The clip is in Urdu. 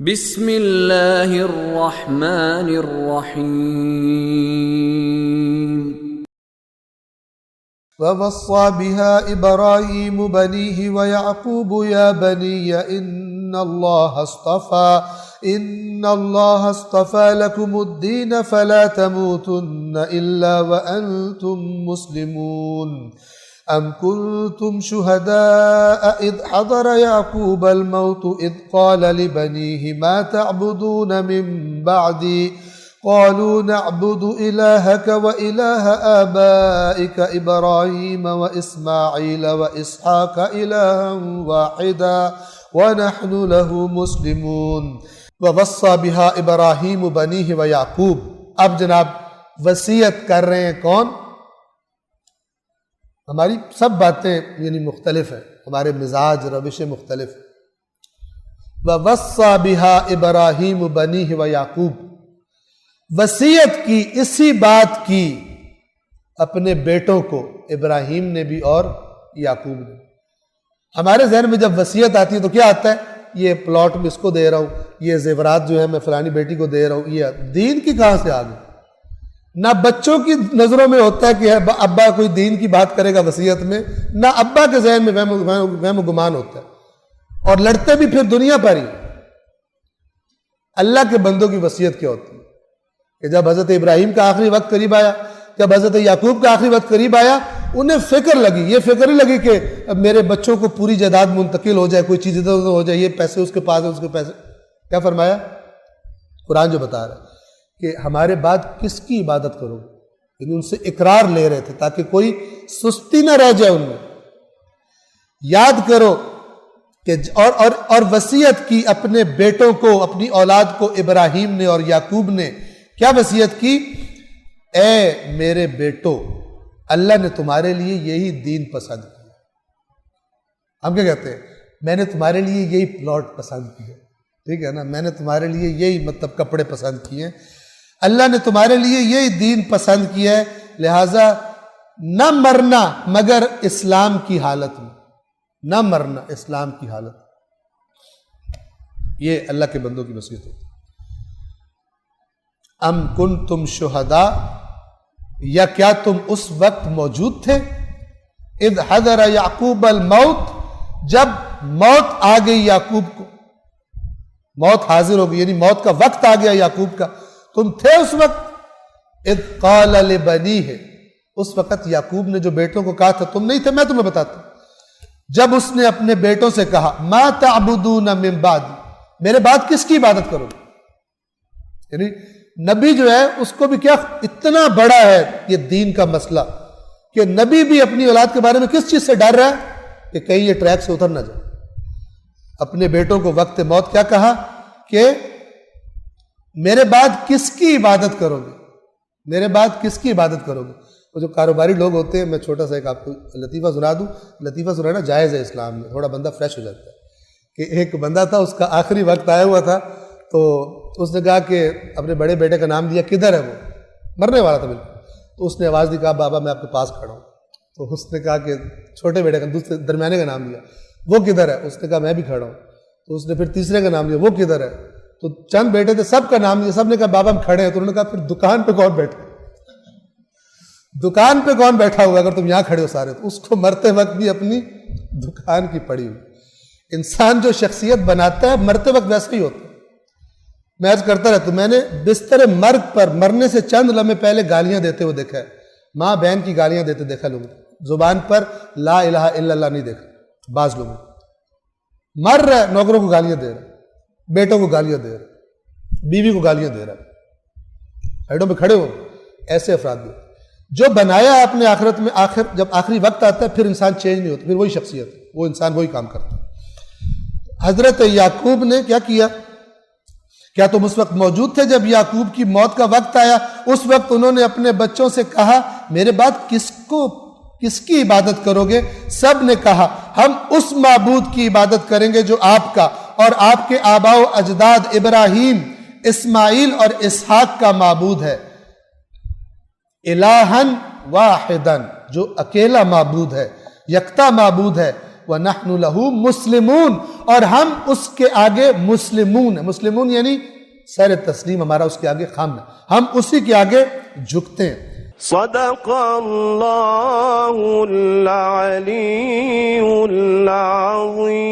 بسم اللہ الرحمن الرحیم ووصى بها إبراهيم بنيه ويعقوب يا بني إن الله اصطفى لكم الدين فلا تموتن إلا وأنتم مسلمون أم كنتم شهداء إذ حضر يعقوب الموت إذ قال لبنيه ما تعبدون من بعدي قالوا نعبد إلهك وإله آبائك إبراهيم وإسماعيل وإسحاق إلها واحدا ونحن له مسلمون ووصى بها إبراهيم بنيه ويعقوب. اب جناب وصیت کر رہے ہیں کون؟ ہماری سب باتیں یعنی مختلف ہیں، ہمارے مزاج روش مختلف ہیں. ووصى بها إبراهيم بنيه ويعقوب، وصیت کی اسی بات کی اپنے بیٹوں کو ابراہیم نے بھی اور یعقوب نے. ہمارے ذہن میں جب وصیت آتی ہے تو کیا آتا ہے؟ یہ پلاٹ میں اس کو دے رہا ہوں، یہ زیورات جو ہے میں فلانی بیٹی کو دے رہا ہوں. یہ دین کی کہاں سے آ گئی؟ نہ بچوں کی نظروں میں ہوتا ہے کہ ابا کوئی دین کی بات کرے گا وصیت میں، نہ ابا کے ذہن میں وہم و گمان ہوتا ہے، اور لڑتے بھی پھر دنیا پر ہی. اللہ کے بندوں کی وصیت کیا ہوتی ہے کہ جب حضرت ابراہیم کا آخری وقت قریب آیا، جب حضرت یعقوب کا آخری وقت قریب آیا، انہیں فکر لگی، یہ فکر ہی لگی کہ اب میرے بچوں کو پوری جائیداد منتقل ہو جائے، کوئی چیز ادھر ادھر ہو جائے، یہ پیسے اس کے پاس ہے، اس کے پیسے. کیا فرمایا قرآن جو بتا رہا ہے کہ ہمارے بعد کس کی عبادت کرو گے؟ یعنی ان سے اقرار لے رہے تھے تاکہ کوئی سستی نہ رہ جائے ان میں. یاد کرو کہ اور وصیت کی اپنے بیٹوں کو، اپنی اولاد کو ابراہیم نے اور یعقوب نے. کیا وصیت کی؟ اے میرے بیٹو، اللہ نے تمہارے لیے یہی دین پسند کیا. ہم کیا کہتے ہیں؟ میں نے تمہارے لیے یہی پلاٹ پسند کیا، ٹھیک ہے نا، میں نے تمہارے لیے یہی مطلب کپڑے پسند کیے، اللہ نے تمہارے لیے یہی دین پسند کیا ہے، لہٰذا نہ مرنا مگر اسلام کی حالت میں، نہ مرنا اسلام کی حالت. یہ اللہ کے بندوں کی وصیت ہوتی. ام کنتم شہداء، یا کیا تم اس وقت موجود تھے؟ اذ حضر یعقوب الموت، جب موت آ گئی یعقوب کو، موت حاضر ہو گئی یعنی موت کا وقت آ گیا یعقوب کا، تم تھے اس وقت؟ اذ قال لبنیہ، اس وقت یعقوب نے جو بیٹوں کو کہا تھا، تم نہیں تھے، میں تمہیں بتاتا ہوں. جب اس نے اپنے بیٹوں سے کہا ما تعبدون من بعدی، میرے بعد کس کی عبادت کرو گے؟ یعنی نبی جو ہے اس کو بھی کیا اتنا بڑا ہے یہ دین کا مسئلہ کہ نبی بھی اپنی اولاد کے بارے میں کس چیز سے ڈر رہا ہے کہ کہیں یہ ٹریک سے اتر نہ جائے. اپنے بیٹوں کو وقت موت کیا کہا کہ میرے بعد کس کی عبادت کرو گے؟ میرے بعد کس کی عبادت کرو گے؟ وہ جو کاروباری لوگ ہوتے ہیں، میں چھوٹا سا ایک آپ کو لطیفہ سنا دوں. لطیفہ سنانا جائز ہے اسلام میں، تھوڑا بندہ فریش ہو جاتا ہے. کہ ایک بندہ تھا، اس کا آخری وقت آیا ہوا تھا، تو اس نے کہا کہ اپنے بڑے بیٹے کا نام دیا. کدھر ہے وہ؟ مرنے والا تھا بالکل. تو اس نے آواز دی، کہا بابا میں آپ کے پاس کھڑا ہوں. تو اس نے کہا کہ چھوٹے بیٹے کا، دوسرے درمیانے کا نام دیا، وہ کدھر ہے؟ اس نے کہا میں بھی کھڑا ہوں. تو اس نے پھر تیسرے کا نام دیا، وہ کدھر ہے؟ تو چند بیٹے تھے، سب کا نام دیا، سب نے کہا بابا ہم کھڑے ہیں. تو انہوں نے کہا پھر دکان پہ کون بیٹھا؟ دکان پہ کون بیٹھا ہوا اگر تم یہاں کھڑے ہو سارے؟ تو اس کو مرتے وقت بھی اپنی دکان کی پڑی ہوئی. انسان جو شخصیت بناتا ہے مرتے وقت ویسا ہی ہوتا ہے. میں عرض کرتا رہتا ہوں، میں نے بستر مرگ پر مرنے سے چند لمحے پہلے گالیاں دیتے ہوئے دیکھا ہے. ماں بہن کی گالیاں دیتے دیکھا لوگوں، زبان پر لا الہ الا اللہ نہیں دیکھا. بعض لوگوں مر رہا ہے، نوکروں کو گالیاں دے رہا ہے، بیٹوں کو گالیاں دے رہا ہے، بیوی کو گالیاں دے رہا ہے. سائڈوں پہ کھڑے ہو ایسے افراد بھی جو بنایا ہے اپنے آخرت میں. جب آخری وقت آتا ہے پھر انسان چینج نہیں ہوتا، پھر وہی شخصیت ہے، وہ انسان وہی کام کرتا ہے. حضرت یعقوب نے کیا کیا؟ کیا تم اس وقت موجود تھے جب یعقوب کی موت کا وقت آیا؟ اس وقت انہوں نے اپنے بچوں سے کہا میرے بعد کس کی عبادت کرو گے؟ سب نے کہا ہم اس معبود کی عبادت کریں گے جو آپ کا اور آپ کے آباء و اجداد ابراہیم، اسماعیل اور اسحاق کا معبود ہے. الہن واحدن، جو اکیلا معبود ہے، یکتا معبود ہے. وَنَحْنُ لَهُ مُسْلِمُونَ، اور ہم اس کے آگے مسلمون ہیں. مسلمون یعنی سر تسلیم ہمارا اس کے آگے خم ہے، ہم اسی کے آگے جھکتے ہیں. صدق اللہ العلی العظیم.